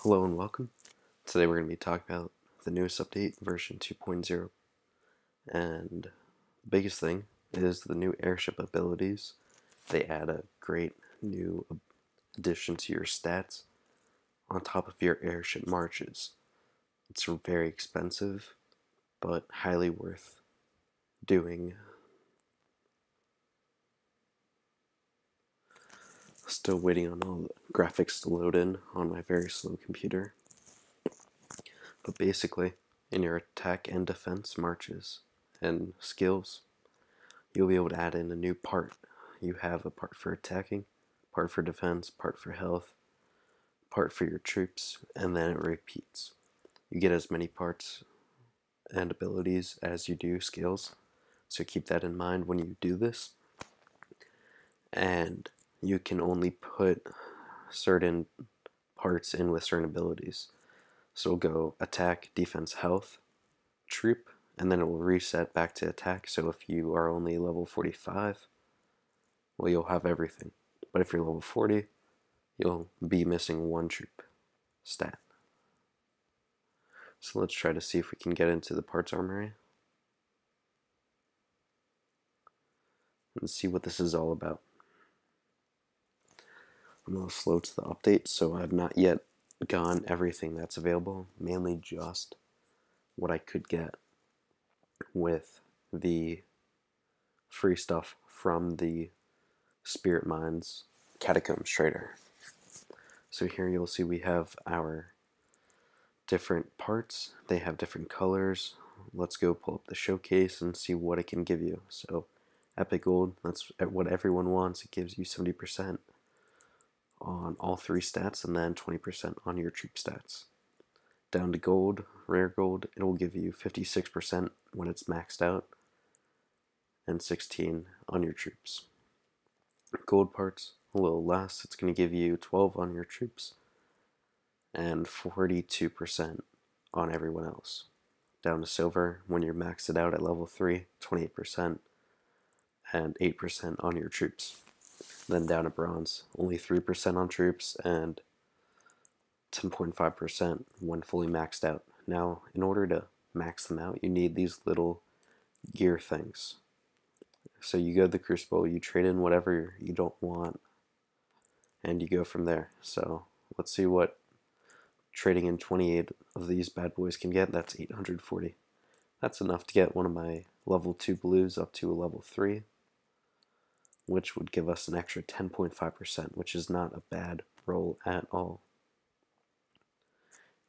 Hello and welcome. Today we're going to be talking about the newest update, version 2.0. And the biggest thing is the new airship abilities. They add a great new addition to your stats on top of your airship marches. It's very expensive, but highly worth doing. Still waiting on all the graphics to load in on my very slow computer. But basically, in your attack and defense marches and skills, you'll be able to add in a new part. You have a part for attacking, part for defense, part for health, part for your troops, and then it repeats. You get as many parts and abilities as you do skills, so keep that in mind when you do this. And you can only put certain parts in with certain abilities. So it'll go attack, defense, health, troop, and then it will reset back to attack. So if you are only level 45, well, you'll have everything. But if you're level 40, you'll be missing one troop stat. So let's try to see if we can get into the parts armory and see what this is all about. I'm a little slow to the update, so I've not yet gotten everything that's available, mainly just what I could get with the free stuff from the Spirit Mines Catacombs Trader. So here you'll see we have our different parts. They have different colors. Let's go pull up the showcase and see what it can give you. So Epic Gold, that's what everyone wants. It gives you 70% on all three stats and then 20% on your troop stats. Down to gold, rare gold, it will give you 56% when it's maxed out and 16 on your troops. Gold parts, a little less. It's going to give you 12 on your troops and 42% on everyone else. Down to silver, when you're maxed it out at level 3, 28% and 8% on your troops. Then down to bronze, only 3% on troops and 10.5% when fully maxed out. Now, in order to max them out, you need these little gear things. So you go to the Crucible, you trade in whatever you don't want, and you go from there. So let's see what trading in 28 of these bad boys can get. That's 840. That's enough to get one of my level 2 blues up to a level 3, which would give us an extra 10.5%, which is not a bad roll at all.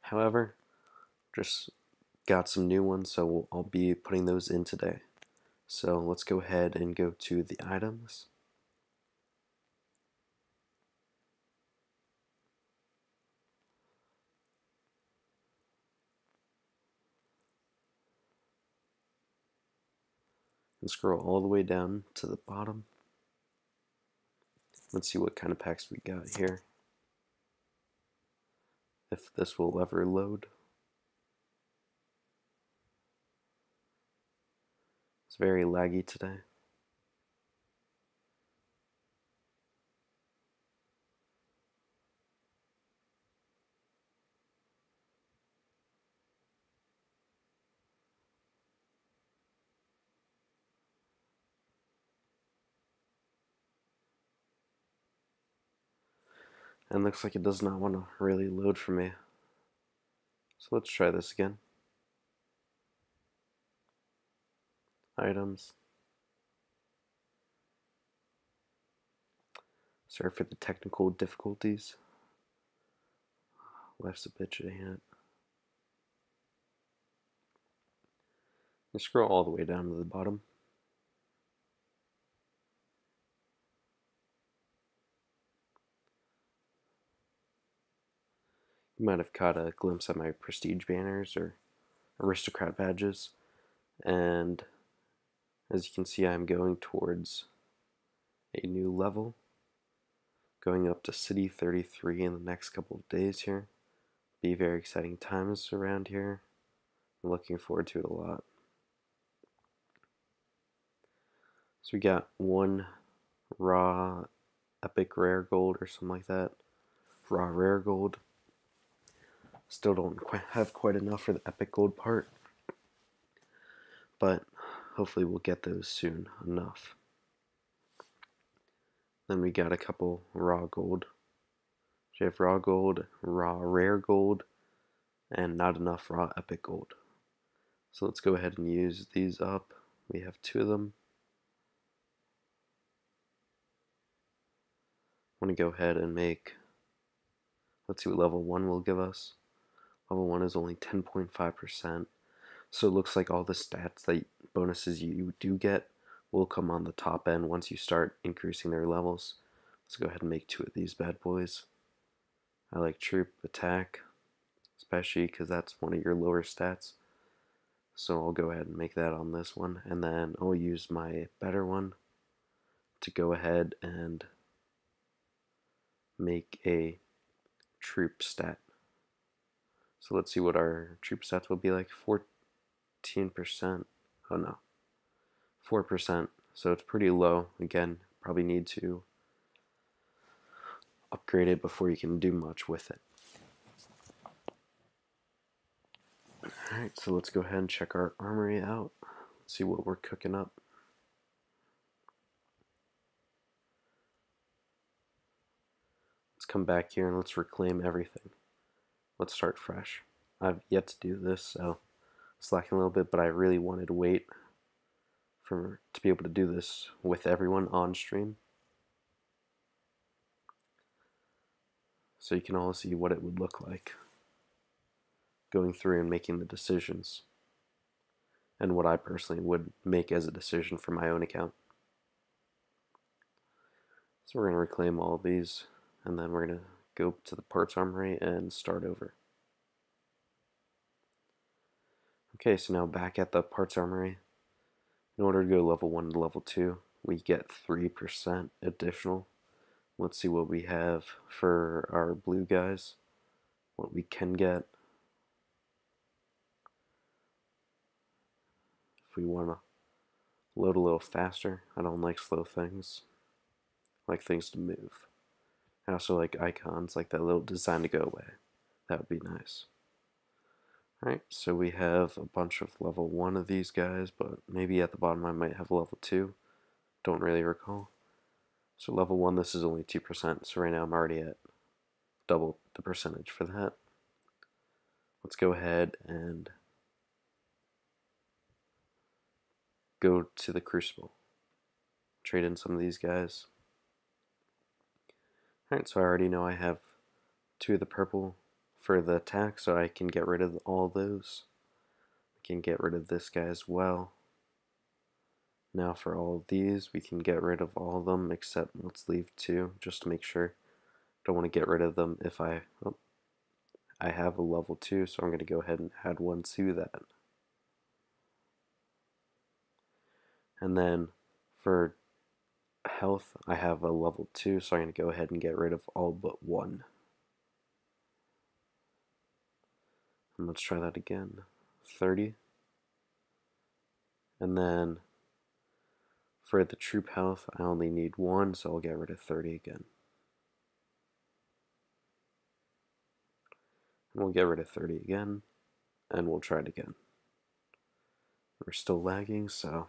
However, just got some new ones, so I'll be putting those in today. So let's go ahead and go to the items. And scroll all the way down to the bottom. Let's see what kind of packs we got here. If this will ever load. It's very laggy today. And looks like it does not want to really load for me. So let's try this again. Items. Sorry for the technical difficulties. Life's a bitch, ain't it? And scroll all the way down to the bottom. You might have caught a glimpse of my prestige banners or aristocrat badges, and as you can see, I'm going towards a new level, going up to City 33 in the next couple of days here. Be very exciting times around here. I'm looking forward to it a lot. So we got one raw epic rare gold or something like that. Raw rare gold. Still don't have quite enough for the epic gold part, but hopefully we'll get those soon enough. Then we got a couple raw gold. We have raw gold, raw rare gold, and not enough raw epic gold. So let's go ahead and use these up. We have 2 of them. I want to go ahead and make, let's see what level 1 will give us. Level 1 is only 10.5%. So it looks like all the stats, that bonuses you do get, will come on the top end once you start increasing their levels. Let's go ahead and make 2 of these bad boys. I like troop attack, especially because that's one of your lower stats. So I'll go ahead and make that on this one, and then I'll use my better one to go ahead and make a troop stat. So let's see what our troop stats will be like. 14%. Oh no. 4%. So it's pretty low. Again, probably need to upgrade it before you can do much with it. Alright, so let's go ahead and check our armory out. Let's see what we're cooking up. Let's come back here and let's reclaim everything. Let's start fresh. I've yet to do this, so slacking a little bit, but I really wanted to wait to be able to do this with everyone on stream, so you can all see what it would look like going through and making the decisions, and what I personally would make as a decision for my own account. So we're going to reclaim all of these, and then we're going to go to the parts armory and start over. Okay, so now back at the parts armory. In order to go level 1 to level 2, we get 3% additional. Let's see what we have for our blue guys, what we can get. If we want to load a little faster, I don't like slow things. I like things to move. I also like icons, like that little design to go away. That would be nice. Alright, so we have a bunch of level 1 of these guys, but maybe at the bottom I might have level 2. Don't really recall. So level 1, this is only 2%, so right now I'm already at double the percentage for that. Let's go ahead and go to the Crucible. Trade in some of these guys. Alright, so I already know I have 2 of the purple for the attack, so I can get rid of all those. I can get rid of this guy as well. Now for all of these, we can get rid of all of them except, let's leave 2 just to make sure. Don't want to get rid of them if I have a level 2, so I'm going to go ahead and add 1 to that. And then for health, I have a level 2, so I'm going to go ahead and get rid of all but 1. And let's try that again. 30. And then for the troop health, I only need 1, so I'll get rid of 30 again. And we'll get rid of 30 again, and we'll try it again. We're still lagging, so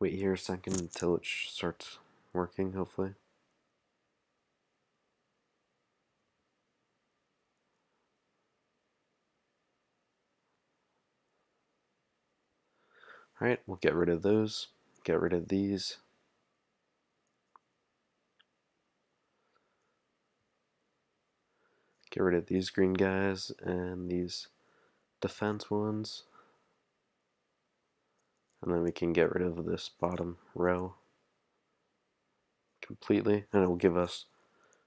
wait here a second until it starts working, hopefully. Alright, we'll get rid of those, get rid of these. Get rid of these green guys and these defense ones. And then we can get rid of this bottom row completely, and it will give us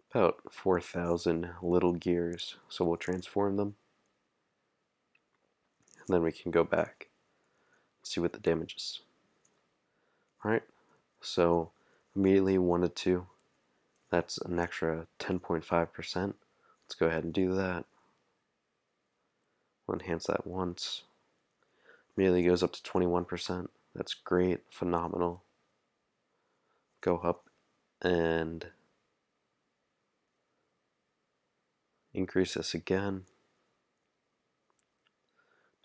about 4,000 little gears. So we'll transform them, and then we can go back and see what the damage is. Alright, so immediately 1 to 2, that's an extra 10.5%. Let's go ahead and do that. We'll enhance that once. Immediately goes up to 21%. That's great, phenomenal. Go up and increase this again.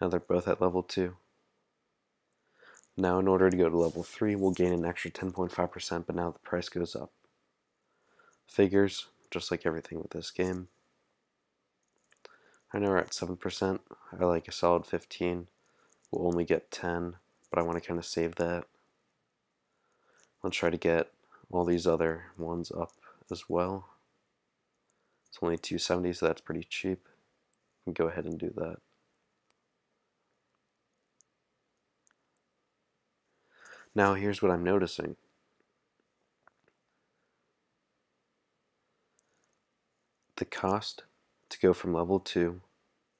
Now they're both at level 2. Now in order to go to level 3, we'll gain an extra 10.5%, but now the price goes up. Figures, just like everything with this game. I know we're at 7%. I like a solid 15. We'll only get 10, but I want to kind of save that. Let's try to get all these other ones up as well. It's only 270, so that's pretty cheap. We can go ahead and do that. Now here's what I'm noticing. The cost to go from level 2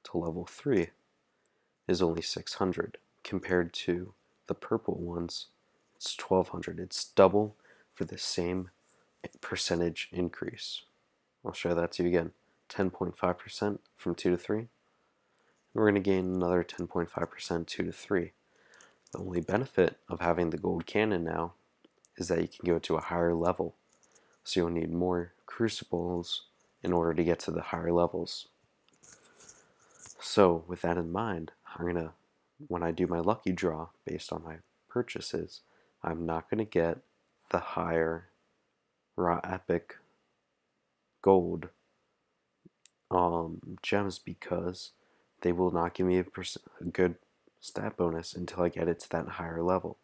to level 3 is only 600 compared to the purple ones. It's 1200. It's double for the same percentage increase. I'll show that to you again. 10.5% from 2 to 3. And we're going to gain another 10.5% 2 to 3. The only benefit of having the gold cannon now is that you can go to a higher level. So you'll need more crucibles in order to get to the higher levels. So with that in mind, when I do my lucky draw based on my purchases, I'm not going to get the higher raw epic gold gems because they will not give me a good stat bonus until I get it to that higher level.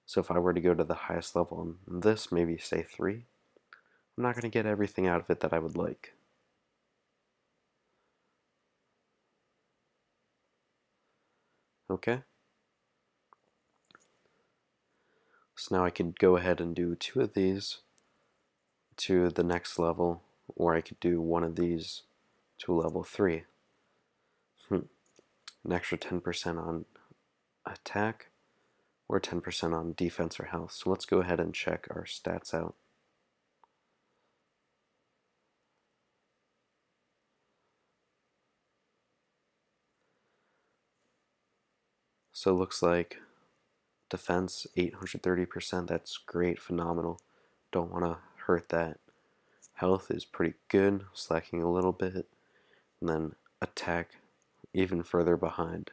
So if I were to go to the highest level on this, maybe say 3, I'm not going to get everything out of it that I would like. Okay? So now I could go ahead and do 2 of these to the next level, or I could do 1 of these to level 3. An extra 10% on attack or 10% on defense or health. So let's go ahead and check our stats out. So it looks like defense 830%, that's great, phenomenal. Don't want to hurt that. Health is pretty good, slacking a little bit. And then attack even further behind.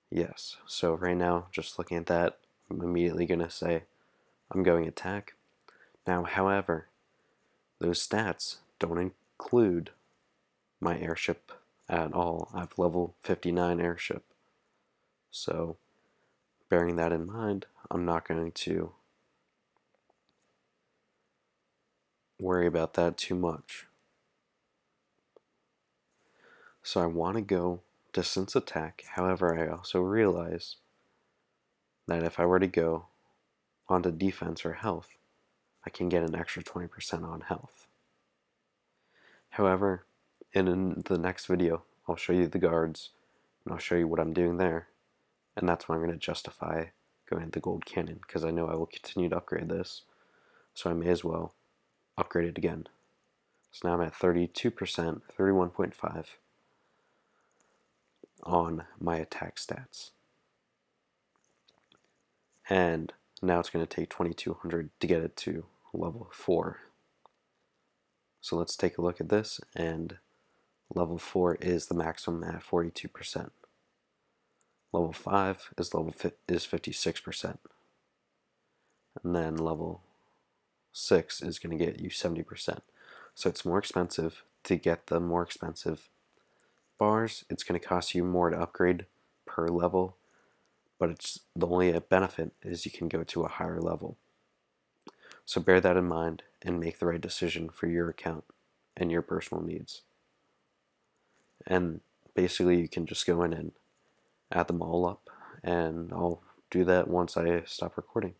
Yes, so right now, just looking at that, I'm immediately going to say I'm going attack. Now, however, those stats don't include my airship at all. I have level 59 airship. So, bearing that in mind, I'm not going to worry about that too much. So I want to go distance attack. However, I also realize that if I were to go onto defense or health, I can get an extra 20% on health. However, in the next video, I'll show you the guards, and I'll show you what I'm doing there. And that's why I'm going to justify going to the gold cannon, because I know I will continue to upgrade this. So I may as well upgrade it again. So now I'm at 32%, 31.5 on my attack stats. And now it's going to take 2200 to get it to level 4. So let's take a look at this, and level 4 is the maximum at 42%. Level 5 is 56%. And then level 6 is going to get you 70%. So it's more expensive to get the more expensive bars. It's going to cost you more to upgrade per level, but it's the only benefit is you can go to a higher level. So bear that in mind and make the right decision for your account and your personal needs. And basically you can just go in and add them all up, and I'll do that once I stop recording.